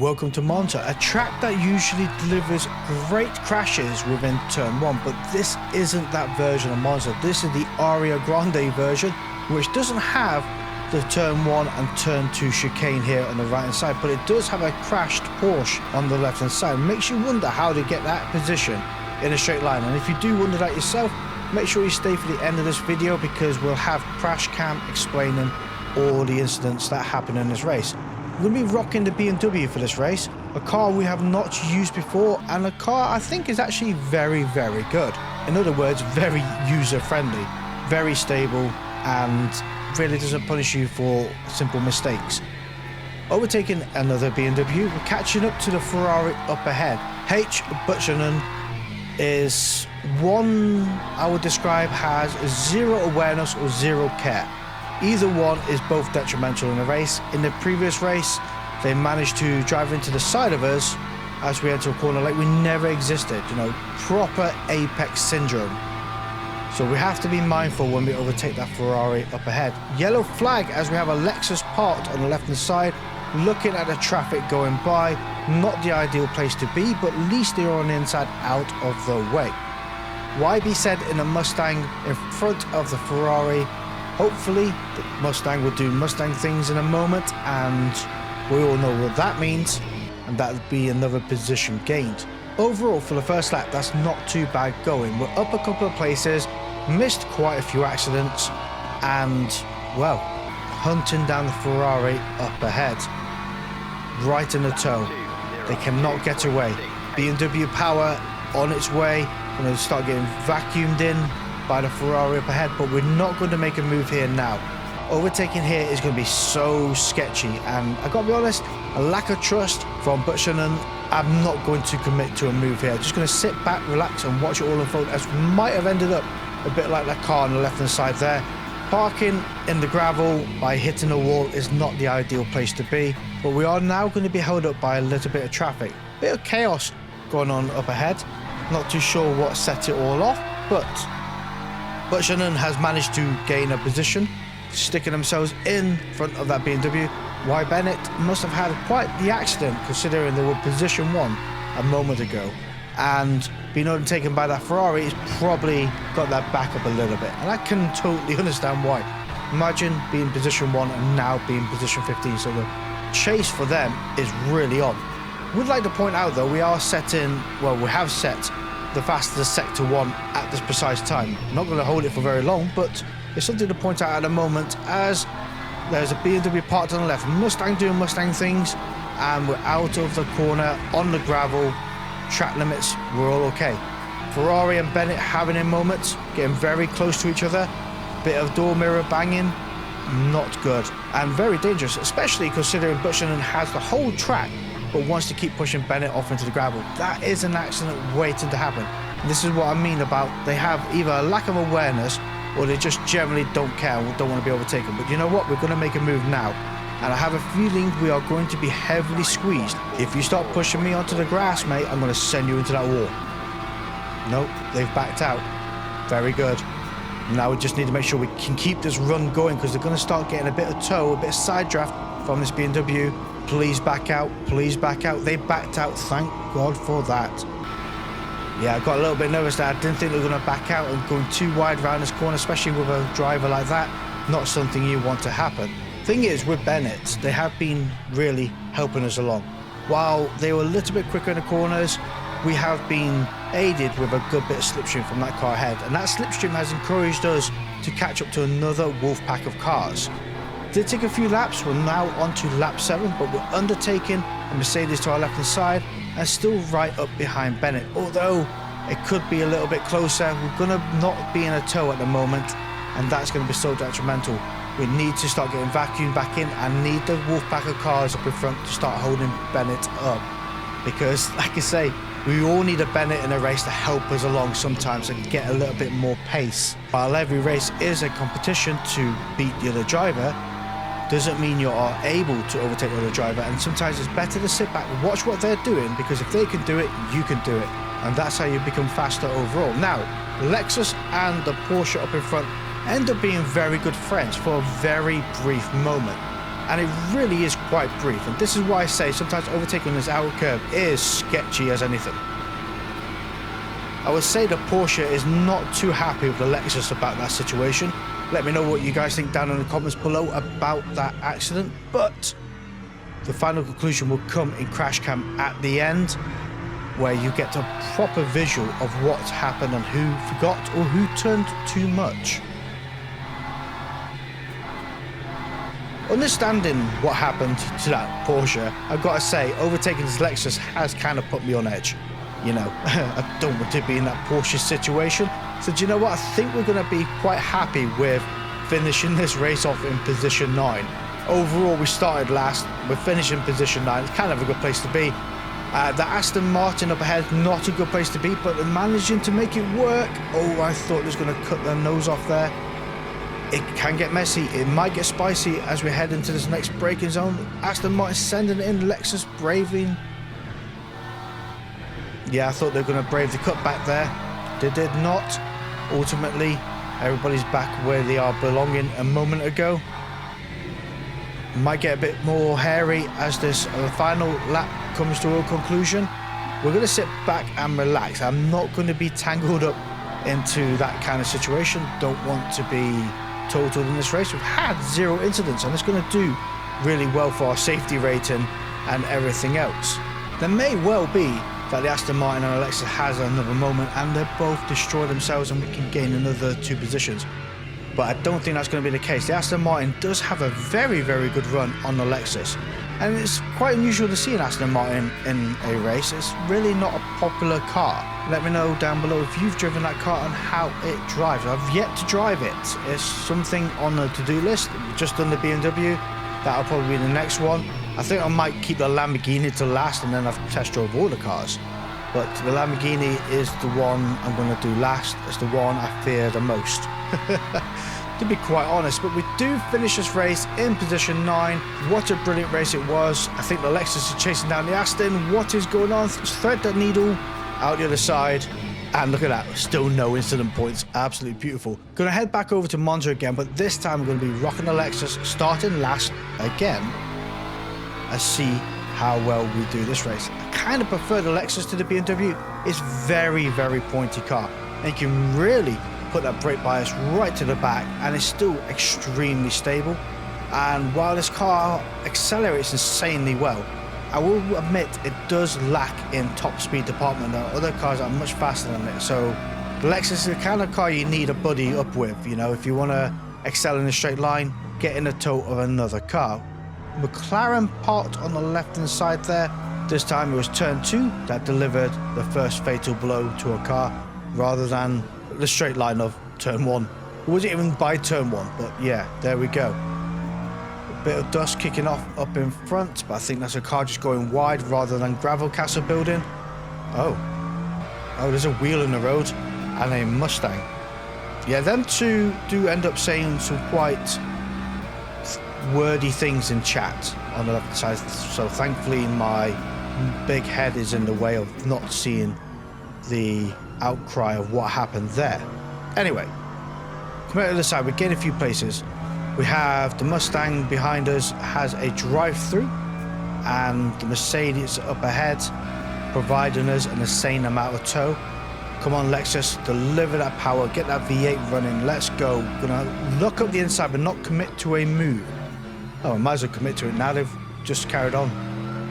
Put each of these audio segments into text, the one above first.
Welcome to Monza, a track that usually delivers great crashes within turn 1, but this isn't that version of Monza. This is the Aria Grande version, which doesn't have the turn 1 and turn 2 chicane here on the right hand side, but it does have a crashed Porsche on the left hand side. It makes you wonder how to get that position in a straight line, and if you do wonder that yourself, make sure you stay for the end of this video because we'll have crash cam explaining all the incidents that happen in this race. We're going to be rocking the BMW for this race, a car we have not used before, and a car I think is actually very good. In other words, very user friendly, very stable, and really doesn't punish you for simple mistakes. Overtaking another BMW, we're catching up to the Ferrari up ahead. H. Butchanan is one I would describe has zero awareness or zero care. Either one is both detrimental in the race. In the previous race, they managed to drive into the side of us as we enter a corner like we never existed, you know, proper apex syndrome. So we have to be mindful when we overtake that Ferrari up ahead. Yellow flag as we have a Lexus parked on the left hand side, looking at the traffic going by. Not the ideal place to be, but at least they're on the inside out of the way. Why be said in a Mustang in front of the Ferrari? Hopefully the Mustang will do Mustang things in a moment, and we all know what that means, and that would be another position gained. Overall for the first lap, that's not too bad going. We're up a couple of places, missed quite a few accidents, and well, hunting down the Ferrari up ahead, right in the toe. They cannot get away. BMW power on its way, going to start getting vacuumed in by the Ferrari up ahead, but we're not going to make a move here now. Overtaking here is going to be so sketchy, and I gotta be honest, a lack of trust from Butchanan. I'm not going to commit to a move here. Just going to sit back, relax, and watch it all unfold, as we might have ended up a bit like that car on the left hand side there. Parking in the gravel by hitting a wall is not the ideal place to be, but we are now going to be held up by a little bit of traffic. Bit of chaos going on up ahead. Not too sure what set it all off, but Butchanan has managed to gain a position, sticking themselves in front of that BMW. Why Bennett must have had quite the accident, considering they were position 1 a moment ago, and being overtaken by that Ferrari, he's probably got that back up a little bit, and I can totally understand why. Imagine being position 1 and now being position 15, so the chase for them is really on. Would like to point out though, we are setting, well, we have set the fastest sector 1 at this precise time. Not going to hold it for very long, but it's something to point out at the moment, as there's a BMW parked on the left, Mustang doing Mustang things, and we're out of the corner on the gravel. Track limits, we're all okay. Ferrari and Bennett having a moment, getting very close to each other. Bit of door mirror banging, not good, and very dangerous, especially considering Butchanan has the whole track but wants to keep pushing Bennett off into the gravel. That is an accident waiting to happen. And this is what I mean about they have either a lack of awareness or they just generally don't care and don't want to be overtaken. But you know what? We're going to make a move now. And I have a feeling we are going to be heavily squeezed. If you start pushing me onto the grass, mate, I'm going to send you into that wall. Nope, they've backed out. Very good. Now we just need to make sure we can keep this run going, because they're going to start getting a bit of toe, a bit of side draft from this BMW. Please back out, please back out. They backed out, thank God for that. Yeah, I got a little bit nervous there. I didn't think they were going to back out and going too wide around this corner, especially with a driver like that. Not something you want to happen. Thing is, with Bennett, they have been really helping us along. While they were a little bit quicker in the corners, we have been aided with a good bit of slipstream from that car ahead, and that slipstream has encouraged us to catch up to another wolf pack of cars. Did take a few laps, we're now on to lap 7, but we're undertaking a Mercedes to our left hand side and still right up behind Bennett, although it could be a little bit closer. We're going to not be in a tow at the moment, and that's going to be so detrimental. We need to start getting vacuumed back in and need the wolf pack of cars up in front to start holding Bennett up, because like I say, we all need a Bennett in a race to help us along sometimes and get a little bit more pace. While every race is a competition to beat the other driver, doesn't mean you are able to overtake the other driver, and sometimes it's better to sit back and watch what they're doing, because if they can do it, you can do it, and that's how you become faster overall. Now, Lexus and the Porsche up in front end up being very good friends for a very brief moment. and it really is quite brief. And this is why I say sometimes overtaking this outer curb is sketchy as anything. I would say the Porsche is not too happy with the Lexus about that situation. Let me know what you guys think down in the comments below about that accident, but the final conclusion will come in crash cam at the end, where you get a proper visual of what's happened and who forgot or who turned too much. Understanding what happened to that Porsche, I've got to say, overtaking this Lexus has kind of put me on edge. You know, I don't want to be in that Porsche situation. So do you know what? I think we're going to be quite happy with finishing this race off in position 9. Overall, we started last. We're finishing position 9. It's kind of a good place to be. The Aston Martin up ahead, not a good place to be, but they're managing to make it work. Oh, I thought it was going to cut their nose off there. It can get messy. It might get spicy as we head into this next braking zone. Aston Martin sending it in. Lexus braving. Yeah, I thought they were going to brave the cutback there. They did not. Ultimately, everybody's back where they are belonging a moment ago. Might get a bit more hairy as this final lap comes to a conclusion. We're going to sit back and relax. I'm not going to be tangled up into that kind of situation. Don't want to be totaled in this race. We've had 0 incidents, and it's going to do really well for our safety rating and everything else. There may well be that the Aston Martin and Lexus has another moment and they both destroy themselves and we can gain another 2 positions. But I don't think that's going to be the case. The Aston Martin does have a very, very good run on the Lexus. And it's quite unusual to see an Aston Martin in a race. It's really not a popular car. Let me know down below if you've driven that car and how it drives. I've yet to drive it. It's something on the to-do list. Just done the BMW. That'll probably be the next one. I think I might keep the Lamborghini to last and then I've test drove all the cars. But the Lamborghini is the one I'm going to do last. It's the one I fear the most. To be quite honest, but we do finish this race in position 9. What a brilliant race it was. I think the Lexus is chasing down the Aston. What is going on? Thread that needle out the other side. And look at that, still no incident points. Absolutely beautiful. Going to head back over to Monza again, but this time we're going to be rocking the Lexus, starting last again. And see how well we do this race. I kind of prefer the Lexus to the BMW. It's very, very pointy car. And you can really put that brake bias right to the back and it's still extremely stable. And while this car accelerates insanely well, I will admit it does lack in top speed department. There are other cars that are much faster than it. So the Lexus is the kind of car you need a buddy up with. You know, if you want to excel in a straight line, get in a tow of another car. McLaren parked on the left hand side there. This time it was turn 2 that delivered the first fatal blow to a car rather than the straight line of turn 1. It wasn't even by turn 1, but yeah, there we go. A bit of dust kicking off up in front, but I think that's a car just going wide rather than gravel castle building. Oh, there's a wheel in the road and a Mustang. Yeah, them two do end up saying some quite wordy things in chat on the left side, so thankfully my big head is in the way of not seeing the outcry of what happened there. Anyway, come out to the side, we gain a few places. We have the Mustang behind us has a drive-through and the Mercedes up ahead providing us an insane amount of tow. Come on Lexus, deliver that power, get that V8 running, let's go. Gonna look up the inside but not commit to a move. Oh, I might as well commit to it now. They've just carried on.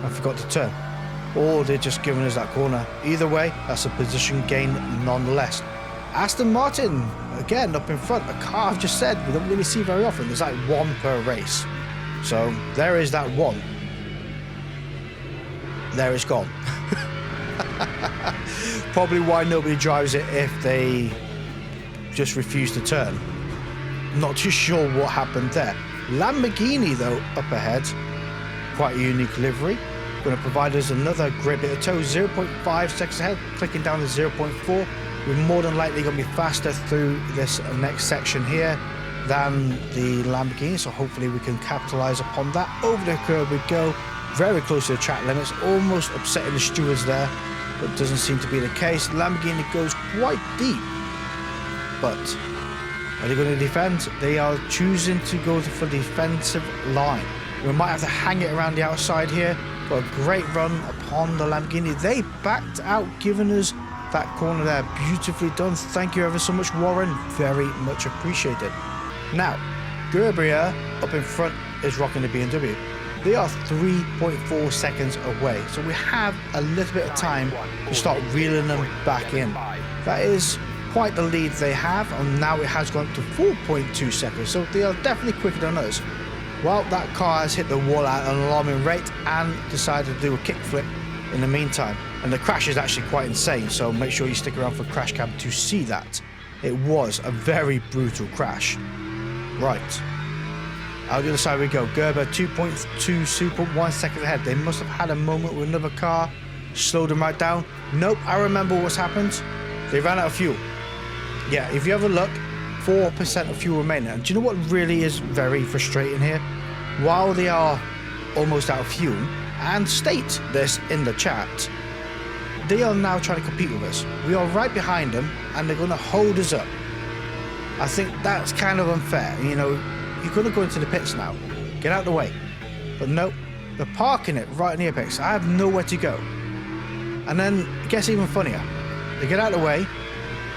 I forgot to turn. Or they're just giving us that corner. Either way, that's a position gain nonetheless. Aston Martin, again, up in front. A car I've just said we don't really see very often. There's like 1 per race. So there is that 1. There it's gone. Probably why nobody drives it if they just refuse to turn. Not too sure what happened there. Lamborghini though up ahead, quite a unique livery, going to provide us another great bit of tow. 0.5 seconds ahead, clicking down to 0.4. We're more than likely going to be faster through this next section here than the Lamborghini, so hopefully we can capitalize upon that. Over the curb we go, very close to the track limits, almost upsetting the stewards there, but doesn't seem to be the case. Lamborghini goes quite deep, but are they going to defend? They are choosing to go for the defensive line. We might have to hang it around the outside here. But a great run upon the Lamborghini. They backed out, giving us that corner there. Beautifully done. Thank you ever so much, Warren. Very much appreciated. Now, Gerbria up in front is rocking the BMW. They are 3.4 seconds away. So we have a little bit of time to start reeling them back in. That is quite the lead they have. And now it has gone to 4.2 seconds. So they are definitely quicker than us. Well, that car has hit the wall at an alarming rate and decided to do a kickflip in the meantime. And the crash is actually quite insane, so make sure you stick around for crash cam to see that. It was a very brutal crash. Right. Out the other side we go. Gerber 2.2 super 1 second ahead. They must have had a moment with another car. Slowed them right down. Nope, I remember what's happened. They ran out of fuel. Yeah, if you have a look, 4% of fuel remaining. And do you know what really is very frustrating here? While they are almost out of fuel, and state this in the chat, they are now trying to compete with us. We are right behind them and they're going to hold us up. I think that's kind of unfair. You know, you're going to go into the pits now. Get out of the way. But no, they're parking it right in the apex. I have nowhere to go. And then it gets even funnier. They get out of the way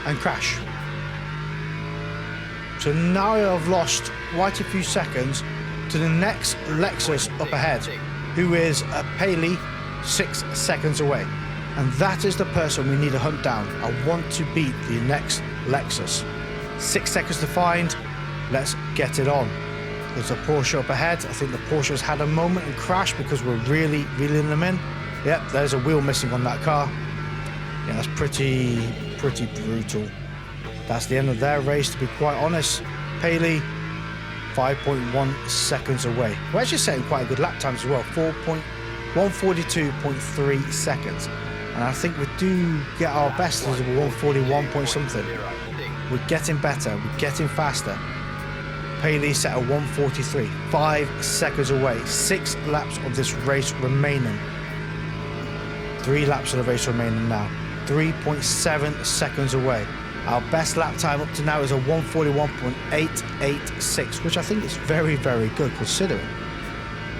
and crash. So now I've lost quite a few seconds to the next Lexus up ahead, who is Paley 6 seconds away. And that is the person we need to hunt down. I want to beat the next Lexus. 6 seconds to find. Let's get it on. There's a Porsche up ahead. I think the Porsche has had a moment and crashed because we're really reeling them in. Yep, there's a wheel missing on that car. Yeah, that's pretty brutal. That's the end of their race, to be quite honest. Paley, 5.1 seconds away. We're actually setting quite a good lap times as well, 142.3 seconds. And I think we do get our best as a 141 point something. We're getting better, we're getting faster. Paley set at 143, 5 seconds away. 6 laps of this race remaining. 3 laps of the race remaining now. 3.7 seconds away. Our best lap time up to now is a 141.886, which I think is very, very good considering.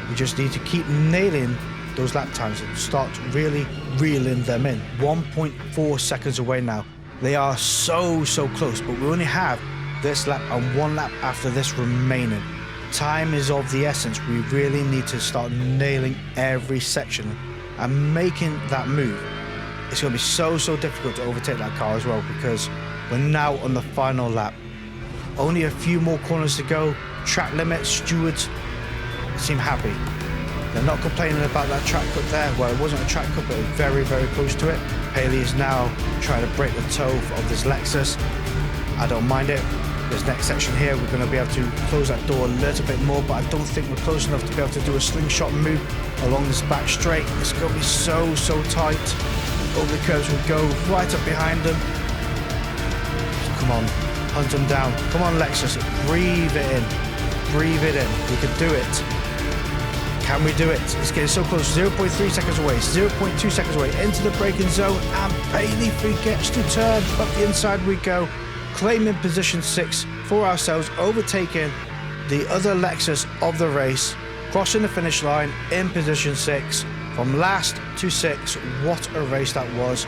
We just need to keep nailing those lap times and start really reeling them in. 1.4 seconds away now. They are so close, but we only have this lap and 1 lap after this remaining. Time is of the essence. We really need to start nailing every section and making that move. It's going to be so difficult to overtake that car as well, because we're now on the final lap. Only a few more corners to go. Track limit, stewards seem happy. They're not complaining about that track cut there. Well, it wasn't a track cut, but it was very close to it. Paley is now trying to break the toe of this Lexus. I don't mind it. This next section here, we're going to be able to close that door a little bit more, but I don't think we're close enough to be able to do a slingshot move along this back straight. It's going to be so tight. Over the curves we go, right up behind them. Come on, hunt them down. Come on, Lexus, breathe it in. Breathe it in. We can do it. Can we do it? It's getting so close. 0.3 seconds away, 0.2 seconds away into the braking zone, and Paley forgets to turn. Up the inside we go, claiming position 6 for ourselves, overtaking the other Lexus of the race, crossing the finish line in position 6. From last to 6, what a race that was,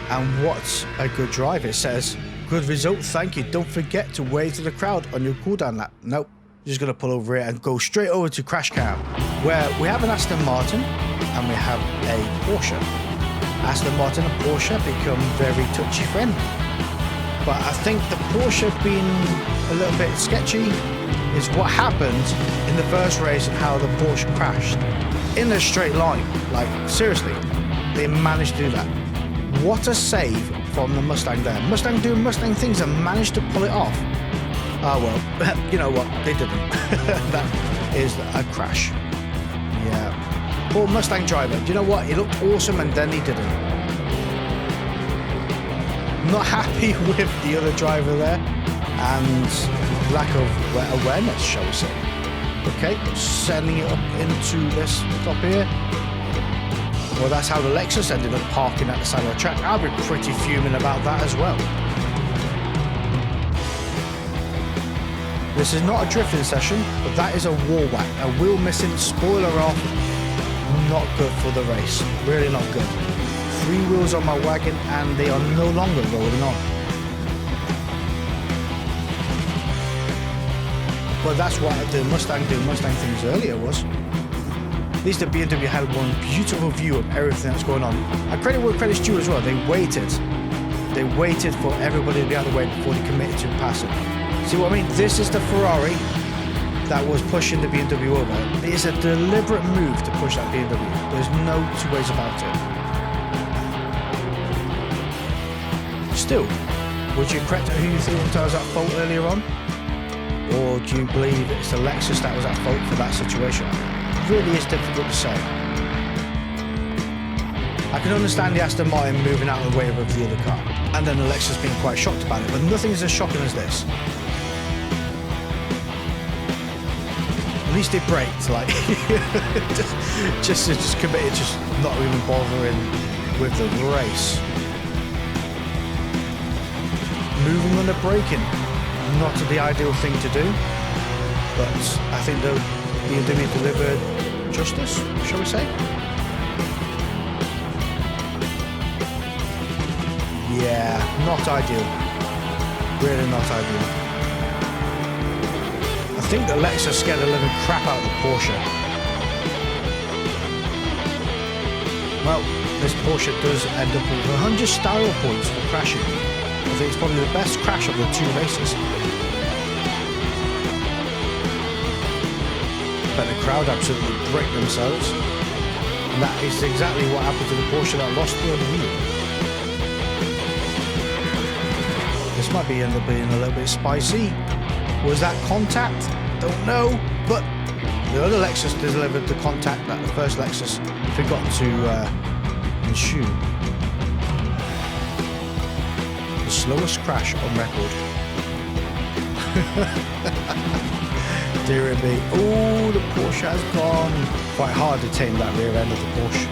and what a good drive. It says, good result, thank you. Don't forget to wave to the crowd on your cooldown lap. Nope, just going to pull over here and go straight over to crash cam, where we have an Aston Martin and we have a Porsche. Aston Martin and Porsche become very touchy friendly. But I think the Porsche being a little bit sketchy is what happened in the first race and how the Porsche crashed. In a straight line, like seriously, they managed to do that. What a save from the Mustang there. Mustang doing Mustang things and managed to pull it off. Oh well, you know what, they didn't. That is a crash. Yeah, poor Mustang driver. Do you know what, he looked awesome and then he didn't. Not happy with the other driver there and lack of awareness, shall we say. Okay, sending it up into this top here. Well, that's how the Lexus ended up parking at the side of the track. I'll be pretty fuming about that as well. This is not a drifting session, but that is a wall whack. A wheel missing, spoiler off, not good for the race. Really not good. 3 wheels on my wagon and they are no longer rolling on. But that's what the Mustang things earlier was. At least the BMW had one beautiful view of everything that's going on. I credit where credit's due as well. They waited for everybody to be out of the way before they committed to passing. See what I mean? This is the Ferrari that was pushing the BMW over. It is a deliberate move to push that BMW. There's no two ways about it. Still, would you credit who you think was at fault earlier on? Or do you believe it's the Lexus that was at fault for that situation? It really is difficult to say. I can understand the Aston Martin moving out of the way of the other car, and then the Lexus being quite shocked about it, but nothing is as shocking as this. At least they braked, like, just committed, just not even bothering with the race. Moving on the braking, not the ideal thing to do, but I think the BMW delivered justice, shall we say? Yeah, not ideal. Really not ideal. I think the Lexus scared the living crap out of the Porsche. Well, this Porsche does end up with 100 style points for crashing. I think it's probably the best crash of the 2 races. But the crowd absolutely break themselves. And that is exactly what happened to the Porsche that lost the other wheel. This might be end up being a little bit spicy. Was that contact? Don't know. But the other Lexus delivered the contact that the first Lexus forgot to ensue. The slowest crash on record. Dear me. Oh, the Porsche has gone. Quite hard to tame that rear end of the Porsche.